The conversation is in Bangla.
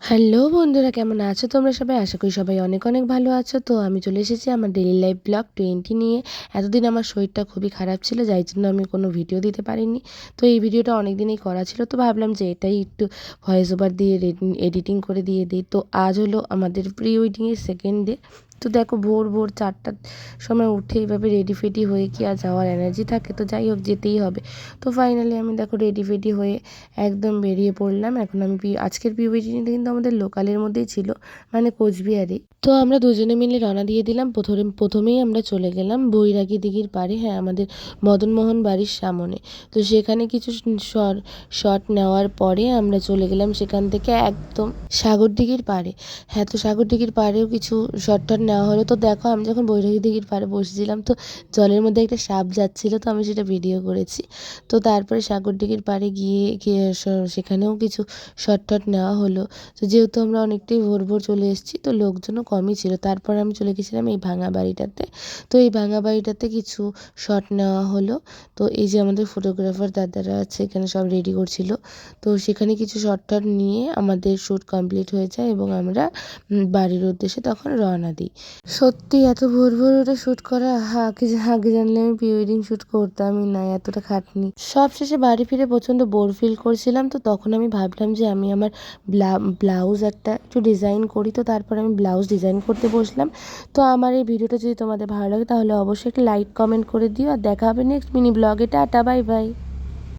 হ্যালো বন্ধুরা, কেমন আছো তোমরা সবাই? আশা করি সবাই অনেক অনেক ভালো আছো। তো আমি চলে এসেছি আমার ডেইলি লাইফ ব্লগ 20 নিয়ে। এতদিন আমার শরীরটা খুবই খারাপ ছিল, যার জন্য আমি কোনো ভিডিও দিতে পারিনি। তো এই ভিডিওটা অনেক দিনই করা ছিল, তো ভাবলাম যে এটাই একটু ভয়েস ওভার দিয়ে এডিটিং করে দিয়ে দিই। তো আজ হলো আমাদের প্রি ওয়েডিংয়ের সেকেন্ড ডে। তো দেখো, ভোর ভোর 4টার সময় উঠে এইভাবে রেডি ফেডি হয়ে কি আর যাওয়ার এনার্জি থাকে? তো যাই হোক, যেতেই হবে। তো ফাইনালি আমি দেখো রেডি ফেডি হয়ে একদম বেরিয়ে পড়লাম। এখন আমি আজকের প্রি ওয়েডিংটা কিন্তু আমাদের লোকালের মধ্যেই ছিল, মানে কোচবিহারে। তো আমরা দুজনে মিলে রওনা দিয়ে দিলাম। প্রথমেই আমরা চলে গেলাম বৈরাগী দিঘির পাড়ে, হ্যাঁ, আমাদের মদনমোহন বাড়ির সামনে। তো সেখানে কিছু শট নেওয়ার পরে আমরা চলে গেলাম সেখান থেকে একদম সাগরদিঘির পাড়ে। হ্যাঁ, তো সাগরদিঘির পাড়েও কিছু শট টট নেওয়া হলো। তো দেখো, আমি যখন বৈরাগী দিঘির পাড়ে বসেছিলাম, তো জলের মধ্যে একটা সাপ যাচ্ছিলো, তো আমি সেটা ভিডিও করেছি। তো তারপরে সাগরদিঘির পাড়ে গিয়ে সেখানেও কিছু শট টট নেওয়া হলো। তো যেহেতু আমরা অনেকটাই ভোর ভোর চলে এসেছি, তো লোকজনও কমই ছিল। তারপর আমি চলে গেছিলাম এই ভাঙা বাড়িটাতে। তো এই ভাঙা বাড়িটাতে কিছু শট নেওয়া হলো। তো এই যে আমাদের ফটোগ্রাফার দাদারা আছে, এখানে সব রেডি করছিল। তো সেখানে কিছু শট টট নিয়ে আমাদের শ্যুট কমপ্লিট হয়ে যায় এবং আমরা বাড়ির উদ্দেশ্যে তখন রওনা দিই। সত্যি এত ভোর ভোর উঠে শ্যুট করা, আগে জানলে আমি প্রি ওয়েডিং শ্যুট করতামই না, এতটা খাটনি। সব শেষে বাড়ি ফিরে প্রচণ্ড বোর ফিল করছিলাম। তো তখন আমি ভাবলাম যে আমি আমার ব্লাউজ একটু ডিজাইন করি। তো তারপর আমি ব্লাউজ ডিজাইন করতে বসলাম। তো আমার এই ভিডিওটা যদি তোমাদের ভালো লাগে তাহলে অবশ্যই একটা লাইক কমেন্ট করে দিও, আর দেখা হবে নেক্সট মিনি ব্লগে। Tata, bye bye.